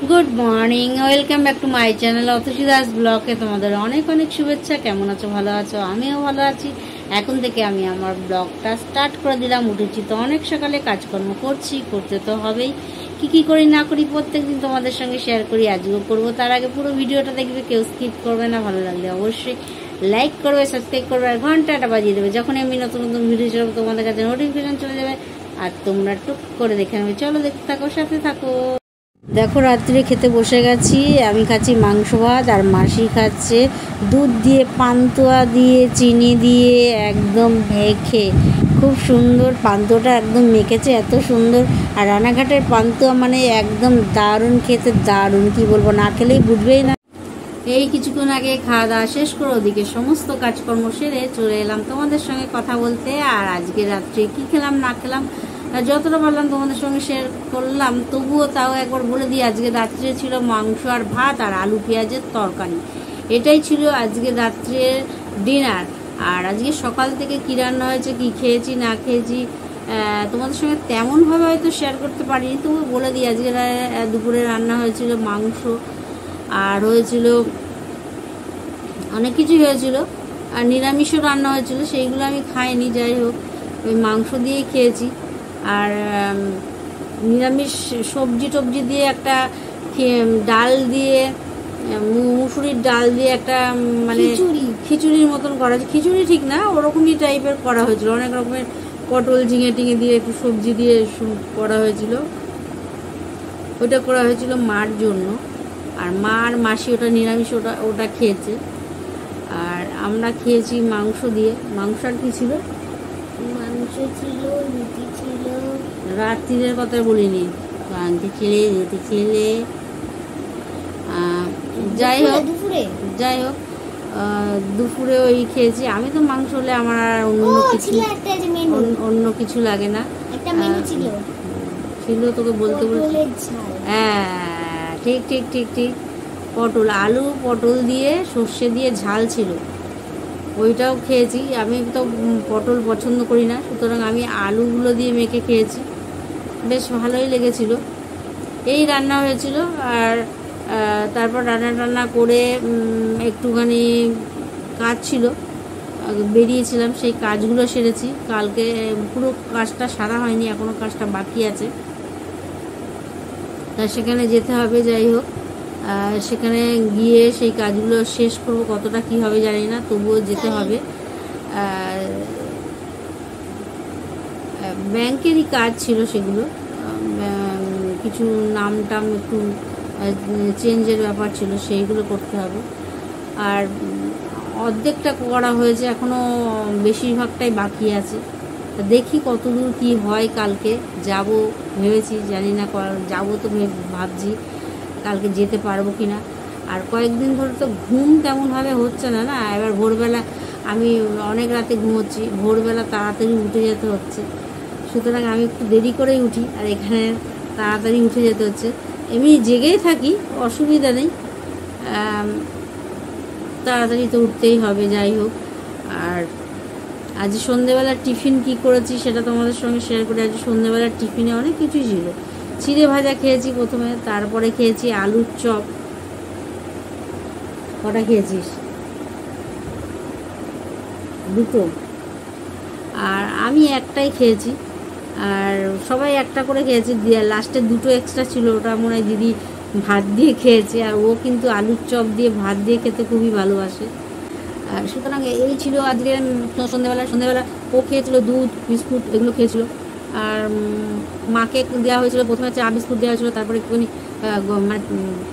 Good morning, welcome back to my channel Atasi Das ব্লগে তোমাদের অনেক অনেক শুভেচ্ছা। কেমন আছো? ভালো আছো? আমিও ভালো আছি। এখন থেকে আমি আমার ব্লগটা স্টার্ট করে দিলাম। উঠেছি তো অনেক সকালে, কাজকর্ম করতে তো হবেই। কি করি না করি প্রত্যেকদিন তোমাদের সঙ্গে শেয়ার করি, আজকেও করবো। তার আগে পুরো ভিডিওটা দেখবে, কেউ স্কিপ করবে না। ভালো লাগলে অবশ্যই লাইক করবে, সাবস্ক্রাইব করবে আর ঘন্টাটা বাজিয়ে দেবে। যখন আমি নতুন নতুন ভিডিও চলবো তোমাদের কাছে নোটিফিকেশন চলে যাবে আর তোমরা টুক করে দেখে নেবে। চলো দেখতে থাকো, সাথে থাকো। দেখো, রাত্রে খেতে বসে গেছি। আমি খাচ্ছি মাংস ভাত আর মাসি খাচ্ছে দুধ দিয়ে, পান্তুয়া দিয়ে, চিনি দিয়ে একদম মেখে। খুব সুন্দর পান্তুয়াটা একদম মেখেছে, এত সুন্দর। আর রানাঘাটের পান্তুয়া মানে একদম দারুণ খেতে, দারুণ। কি বলবো, না খেলেই বুঝবেই না। এই কিছুক্ষণ আগে খাওয়া দাওয়া শেষ করে ওদিকে সমস্ত কাজকর্ম সেরে চলে এলাম তোমাদের সঙ্গে কথা বলতে। আর আজকে রাত্রে কি খেলাম না খেলাম যতটা পারলাম তোমাদের সঙ্গে শেয়ার করলাম, তবুও তাও একবার বলে দিই। আজকে রাত্রে ছিল মাংস আর ভাত আর আলু পেঁয়াজের তরকারি। এটাই ছিল আজকে রাত্রের ডিনার। আর আজকে সকাল থেকে কী রান্না হয়েছে, কি খেয়েছি না খেয়েছি তোমাদের সঙ্গে তেমনভাবে হয়তো শেয়ার করতে পারিনি, তবু বলে দিই। আজকে দুপুরে রান্না হয়েছিল মাংস, আর হয়েছিল অনেক কিছুই হয়েছিল, আর নিরামিষও রান্না হয়েছিল। সেইগুলো আমি খাইনি, যাই হোক ওই মাংস দিয়েই খেয়েছি। আর নিরামিষ সবজি টবজি দিয়ে একটা ডাল দিয়ে, মুসুরির ডাল দিয়ে একটা মানে খিচুড়ির মতন করা হয়েছে। খিচুড়ি ঠিক না, ওরকমই টাইপের করা হয়েছিল। অনেক রকমের পটল ঝিঙে টিঙে দিয়ে একটু সবজি দিয়ে করা হয়েছিল। ওটা করা হয়েছিল মার জন্য, আর মা আর মাসি ওটা নিরামিষ, ওটা খেয়েছে। আর আমরা খেয়েছি মাংস দিয়ে। মাংস আর কি ছিল? মাংস ছিল, রুটি ছিল। রাত্রির কথা বলিনি, আনতে ছেলে রুটি ছেলে। যাই হোক দুপুরে ওই খেয়েছি। আমি তো মাংস হলে আমার আর অন্য কিছু লাগে না। ছিল তোকে বলতে বলছি। হ্যাঁ, ঠিক ঠিক ঠিক ঠিক পটল, আলু পটল দিয়ে সর্ষে দিয়ে ঝাল ছিল, ওইটাও খেয়েছি। আমি তো পটল পছন্দ করি না, সুতরাং আমি আলুগুলো দিয়ে মেখে খেয়েছি, বেশ ভালোই লেগেছিল। এই রান্না হয়েছিল। আর তারপর রান্না করে একটুখানি কাজ ছিল, বেরিয়েছিলাম, সেই কাজগুলো সেরেছি। কালকে পুরো কাজটা সারা হয়নি, এখনও কাজটা বাকি আছে, তা সেখানে যেতে হবে। যাই হোক, সেখানে গিয়ে সেই কাজগুলো শেষ করব। কতটা কি হবে জানি না, তবুও যেতে হবে। ব্যাংকেরই কাজ ছিল সেগুলো, কিছু নাম টাম একটু চেঞ্জের ব্যাপার ছিল, সেইগুলো করতে হবে। আর অর্ধেকটা করা হয়েছে, এখনও বেশিরভাগটাই বাকি আছে। দেখি কতদূর কি হয়। কালকে যাব ভেবেছি, জানি না যাবো তো ভাবছি কালকে যেতে পারবো কি না। আর কয়েকদিন ধরে তো ঘুম তেমনভাবে হচ্ছে না। এবার ভোরবেলা আমি অনেক রাতে ঘুমোচ্ছি, ভোরবেলা তাড়াতাড়ি উঠে যেতে হচ্ছে, সুতরাং আমি একটু দেরি করেই উঠি। আর এখানে তাড়াতাড়ি উঠে যেতে হচ্ছে। এমনি জেগেই থাকি, অসুবিধা নেই, তাড়াতাড়ি তো উঠতেই হবে। যাই হোক, আর আজ সন্ধ্যেবেলার টিফিন কি করেছি সেটা তোমাদের সঙ্গে শেয়ার করি। আজ সন্ধ্যেবেলার টিফিনে অনেক কিছুই ছিল। চিড়ে ভাজা খেয়েছি প্রথমে, তারপরে খেয়েছি আলুর চপ। কটা খেয়েছিস? দুটো। আর আমি একটাই খেয়েছি, আর সবাই একটা করে খেয়েছি। লাস্টে দুটো এক্সট্রা ছিল, ওটা মনে হয় দিদি ভাত দিয়ে খেয়েছে। আর ও কিন্তু আলুর চপ দিয়ে ভাত দিয়ে খেতে খুবই ভালোবাসে। সুতরাং এই ছিল আজকে সন্ধ্যেবেলা। ও খেয়েছিল দুধ বিস্কুট, এগুলো খেয়েছিল। আর মাকে দেওয়া হয়েছিল প্রথমে চা বিস্কুট দেওয়া হয়েছিল, তারপরে একটুখানি মানে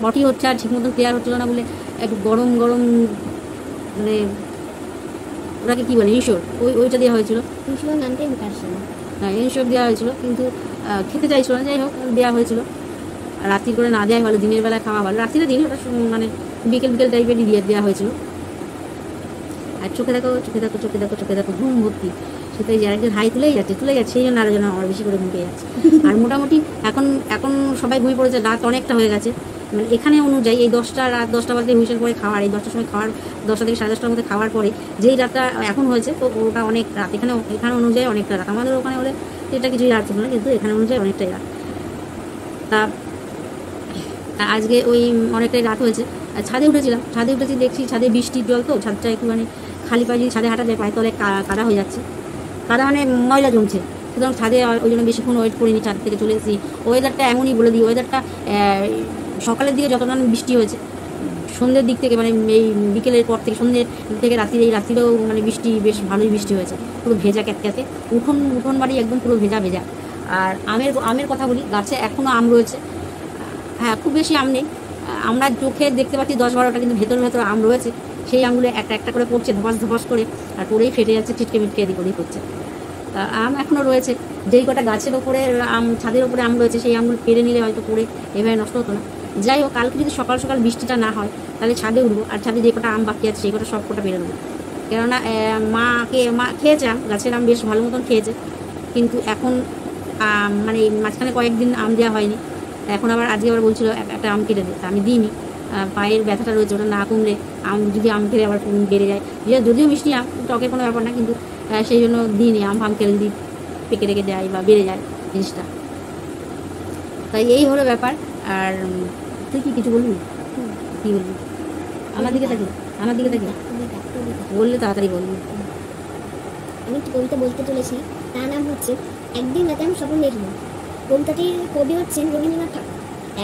পটি হচ্ছে আর ঠিক মতন ক্লিয়ার হচ্ছিল না বলে একটু গরম গরম, মানে ওটাকে কী বলে, ইনশোর, ওইটা দেওয়া হয়েছিল। হ্যাঁ, ইনশোর দেওয়া হয়েছিল, কিন্তু খেতে চাইছিল না। যাই হোক, দেওয়া হয়েছিল। রাত্রি করে না দেওয়াই ভালো, দিনের বেলায় খাওয়া ভালো। রাত্রিতে দিন ওটা মানে বিকেল টাইপেরই দেওয়া হয়েছিল। আর চোখে দেখো ঘুম ভর্তি। সেটাই যে একজন হাই তুলেই যাচ্ছে, সেই জন্য আরো যেন আমার বেশি করে ঘুম পেয়ে যাচ্ছে। আর মোটামুটি এখন সবাই ঘুমিয়ে পড়েছে, রাত অনেকটা হয়ে গেছে। মানে এখানে অনুযায়ী এই রাত 10টা বাজে হুইসেল পরে খাওয়ার, এই 10টার সময় খাওয়ার, 10টা থেকে 10:30টার মধ্যে খাওয়ার পরে যেই রাতটা এখন হয়েছে, তো ওটা অনেক রাত। এখানে অনুযায়ী অনেকটা রাত। আমাদের ওখানে হলে এটা কিছুই রাত ছিল না, কিন্তু এখানে অনুযায়ী অনেকটাই রাত। তা আজকে ওই অনেকটাই রাত হয়েছে, ছাদে উঠেছিলাম, ছাদে উঠেছি, দেখছি ছাদে বৃষ্টির জল, তো ছাদটা একটুখানি খালি পায়ে যদি ছাদে হাঁটা যায় পায়ে তলে কাদা হয়ে যাচ্ছে, কাদা মানে ময়লা জমছে। সুতরাং ছাদে ওই জন্য বেশিক্ষণ ওয়েট করিনি, ছাদ থেকে চলে এসেছি। ওয়েদারটা এমনই বলে দিই, ওয়েদারটা সকালের দিকে যতটা বৃষ্টি হয়েছে, সন্ধ্যের দিক থেকে মানে এই বিকেলের পর থেকে সন্ধ্যের থেকে এই রাত্রিরেও মানে বৃষ্টি বেশ ভালোই বৃষ্টি হয়েছে, পুরো ভেজা ক্যাতক্যাতে, উঠোন বাড়ি একদম পুরো ভেজা ভেজা। আর আমের কথা বলি, গাছে এখনও আম রয়েছে, হ্যাঁ খুব বেশি আম নেই, আমরা চোখে দেখতে পাচ্ছি 10-12টা, কিন্তু ভেতর আম রয়েছে। সেই আমগুলো একটা একটা করে পড়ছে ধপাস করে, আর পড়েই ফেটে যাচ্ছে, ছিটকে মিটকে এদিক ওদিক করছে। আম এখনও রয়েছে, যেই কটা গাছের ওপরে আম, ছাদের ওপরে আম রয়েছে, সেই আমগুলো পেরে নিলে হয়তো পড়ে এভাবে নষ্ট হতো না। যাই হোক, কালকে যদি সকাল সকাল বৃষ্টিটা না হয় তাহলে ছাদে উঠবো, আর ছাদে যে কটা আম বাকি আছে সেই কটা সব কটা পেরে নেবো। কেননা মা খেয়েছে আম, গাছের আম বেশ ভালো মতন খেয়েছে, কিন্তু এখন মানে মাঝখানে কয়েকদিন আম দেওয়া হয়নি। এখন আজকে আবার বলছিল একটা আম কেটে দিতে, আমি দিইনি। পায়ের ব্যথাটা রয়েছে, ওটা না কমলে যদি আম খেলে আবার বেড়ে যায়, যদিও মিষ্টি আম, টকের কোনো ব্যাপার না, কিন্তু সেই জন্য দিইনি। আম খেলে যদি পেকে রেখে যায় বা বেড়ে যায় জিনিসটা, তাই এই হলো ব্যাপার। আর তুই কিছু বলবি? কী বলবি? আমার দিকে থাকি বললে তাড়াতাড়ি বলবি। আমি একটি কবিতা বলতে চলেছি, তার নাম হচ্ছে একদিন রাতে আমি স্বপ্ন দেখিনু। কবিতাটির কবি হচ্ছেন রবীন্দ্রনাথ ঠাকুর।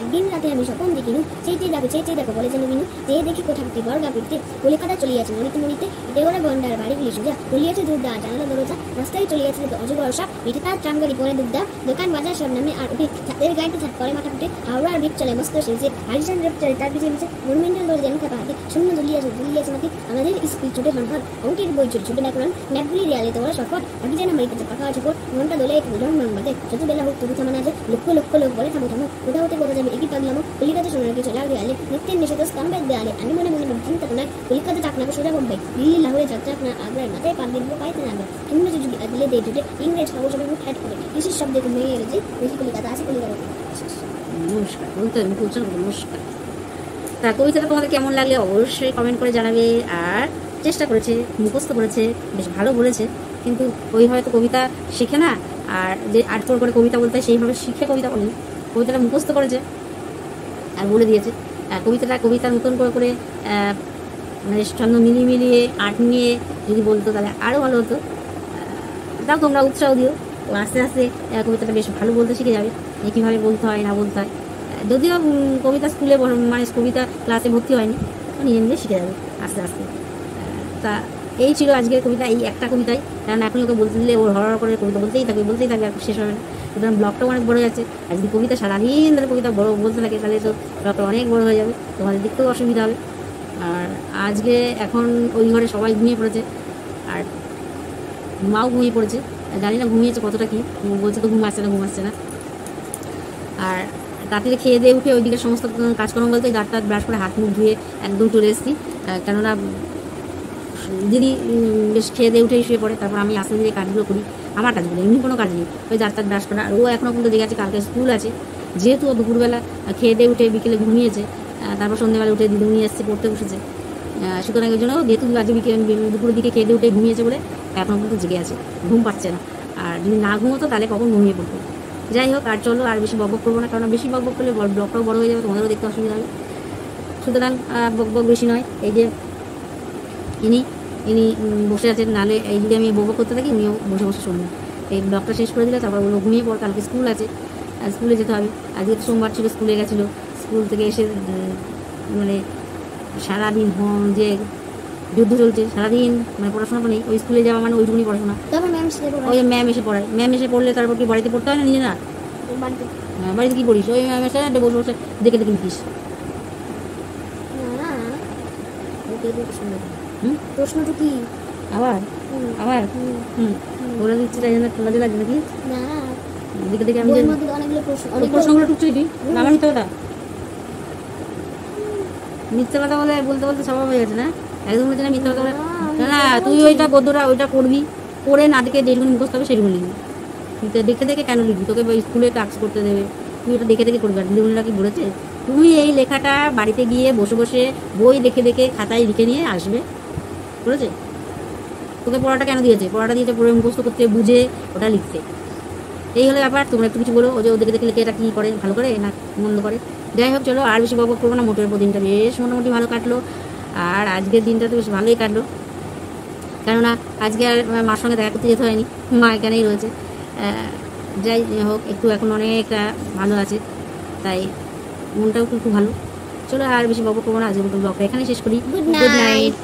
একদিন রাতে আমি স্বপ্ন দেখিনু, চেয়ে দেখো বলে যেন বিনু, চেয়ে দেখি কোথাটি গড়গা পিঠতে, কলিকাতা চলিয়াছে মরিতে দেওরা গন্ডার বাড়ি গুলি সোজা, চলিয়াছে দুর্দা জানালা দরজা, রাস্তায় চলিয়াছে অজগর সাপ, পিঠে তার ট্রামগাড়ি পরে দুর্দা, দোকান বাজার সব নামে আর উঠে, ছাদের গাড়িতে ছাদ করে মাথা ফুটে, হাওড়ার ভিড় চলে মস্ত সেজে, আলিশান রেপ চলে তার পিছিয়ে মনুমেন্টাল দৌড়ে যেন থাকা হাতে, শূন্য দুলিয়াছে মাটি, আমাদের স্কুল ছুটে হন অঙ্কের বই ছুটে না করান, ম্যাপগুলি দেয়ালে তোরা সফট, আগে যেন মারিতে পাকা ঝোপট, ঘন্টা দোলে জন বাদে, যত বেলা হোক তবু থামা না যায়, লক্ষ লোক বলে থামো কোথা হতে কোথা যাবে একই পাগলামো, কলিকাতা সোনার কিছু লাল দেয়ালে, নিত্যের নেশাতে স্তম্ভের দেয়ালে, আমি মনে চিন্তা কোনায়, কলিকাতা চাকনাকে সোজা বোম্বাই, দিল্লি লাহোরে যাত্রা আপনার আগ্রার মাথায় পাক দেখবো পাইতে না ইংরেজি যুগে দিলে দিয়ে জুটে, ইংরেজ খবর সবাই মুখ অ্যাড করে, কৃষির শব্দে হয়ে গেছে, বেশি কলিকাতা আছে কলিকাতা। নমস্কার বলতে নমস্কার। তা কবিতাটা তোমাদের কেমন লাগলে অবশ্যই কমেন্ট করে জানাবে। আর চেষ্টা করেছে, মুখস্থ করেছে, বেশ ভালো বলেছে, কিন্তু ওই হয়তো কবিতা শিখে না, আর যে আটপর করে কবিতা বলতে হয় সেইভাবে শিখে কবিতা বলেনি, কবিতাটা মুখস্থ করেছে আর বলে দিয়েছে। কবিতা নতুন করে মানে ছন্দ মিলিয়ে আর্ট নিয়ে যদি বলতো তাহলে আরও ভালো হতো। তাও তোমরা উৎসাহ দিও, আস্তে আস্তে কবিতাটা বেশ ভালো বলতে শিখে যাবে, যে কীভাবে বলতে হয় না বলতে হয়। যদিও কবিতা স্কুলে মানে কবিতা ক্লাসে ভর্তি হয়নি, নিজে শিখে যাবে আস্তে আস্তে। তা এই ছিল আজকের কবিতা, এই একটা কবিতাই, কারণ এখন ওকে বলতে দিলে ওর হর করে কবিতা বলতেই থাকবে, আর শেষ হবে না। সুতরাং ব্লগটাও অনেক বড় যাচ্ছে, আর যদি কবিতা সারাদিন ধরে কবিতা বড় বলতে থাকে তাহলে তো ব্লগটা অনেক বড় হয়ে যাবে, তোমাদের দেখতেও অসুবিধা হবে। আর আজকে এখন ওই ঘরে সবাই ঘুমিয়ে পড়েছে, আর মাও ঘুমিয়ে পড়েছে, জানি না ঘুমিয়েছে কতটা কি, বলছে তো ঘুম আসছে না। আর রাত্রে খেয়ে দিয়ে উঠে ওইদিকে সমস্ত কাজকর্ম বলতে দাঁত ব্রাশ করে হাত মুখ ধুয়ে একদম চলে এসেছি, কেননা দিদি বেশ খেয়ে দিয়ে উঠেই শুয়ে পড়ে, তারপর আমি আস্তে ধীরে কাজগুলো করি, আমার কাজগুলো, এমনি কোনো কাজ নেই, ওই দাঁত ব্রাশ করা। আর ও এখনও কিন্তু জেগে আছে, কালকে স্কুল আছে, যেহেতু ও দুপুরবেলা খেয়ে দিয়ে উঠে বিকেলে ঘুমিয়েছে, তারপর সন্ধ্যেবেলা উঠে দিদি নিয়ে এসছে, পড়তে বসেছে, সুতরাং ওই জন্য যেহেতু আজকে দুপুরের দিকে খেয়ে দিয়ে উঠে ঘুমিয়েছে বলে এখনও কিন্তু জেগে আছে, ঘুম পাচ্ছে না। আর যদি না ঘুমোতো তাহলে কখন ঘুমিয়ে পড়তো। যাই হোক, আর চলো আর বেশি বকবক করবো না, কারণ বেশি বকবক করলে ব্লগটাও বড় হয়ে যাবে, তোমাদেরও দেখতে অসুবিধা হবে। সুতরাং বকবক বেশি নয়, এই যে ইনি বসে আছেন, নাহলে এই যদি আমি বকবক করতে থাকি উনিও বসে শুনবেন। এই ব্লগটা শেষ করে দিলে তারপর বলবো ঘুমিয়ে পড়, কালকে স্কুল আছে, স্কুলে যেতে হবে। আজকে তো সোমবার ছিল, স্কুলে গেছিলো, স্কুল থেকে এসে মানে সারাদিন যে যুদ্ধ চলছে, সারাদিন মানে পড়াশোনা নেই, ওই স্কুলে যাওয়া মানে ওইটুকুনি পড়াশোনা, ওই ম্যাম এসে পড়ায়, ম্যাম এসে পড়লে তারপর কি বাড়িতে পড়তে হয় না নিজে না, বাড়িতে কি পড়িস, ওই ম্যাম এসে বসে বসে দেখে লিখিস। প্রশ্নটা কি আবার বলে দিচ্ছি, তাই জন্য খোলা লাগবে নাকি দেখে আমি প্রশ্নগুলো টুকছি তুই আমার মিথ্যে কথা বলতে স্বভাব হয়ে গেছে না, একদম বলছে না মিথ্যে কথা বলে না, তুই ওইটা গদ্যটা ওইটা করবি, করে না দেখে যেটুকুনি মুখস্থ হবে সেটুকুনি লিখবি, দেখে কেন লিখবি, তোকে স্কুলে টাস্ক করতে দেবে, তুই ওটা দেখে করবি। আর দিদিমণিরা কি বলেছে, তুই এই লেখাটা বাড়িতে গিয়ে বসে বই দেখে খাতায় লিখে নিয়ে আসবে, বলেছে? তোকে পড়াটা কেন দিয়েছে? পড়াটা দিয়েছে পড়ে মুখস্থ করতে, বুঝে ওটা লিখতে। এই হলো ব্যাপার। তোমরা একটু কিছু বলো, ও যে ওদেরকে দেখলে কে এটা কী করে, ভালো করে না মন্দ করে। যাই হোক চলো আর বেশি বকবক করবো না। মোটের উপর দিনটা বেশ মোটামুটি ভালো কাটলো, আর আজকের দিনটা তো বেশ ভালোই কাটলো, কেননা আজকে আর মার সঙ্গে দেখা করতে যেতে হয়নি, মা এখানেই রয়েছে। যাই হোক একটু এখন অনেকটা ভালো আছে, তাই মনটাও একটু ভালো। চলো আর বেশি বকবক করবো না, আজকের মতো ব্লগটা এখানেই শেষ করি। Good good night. নাইট।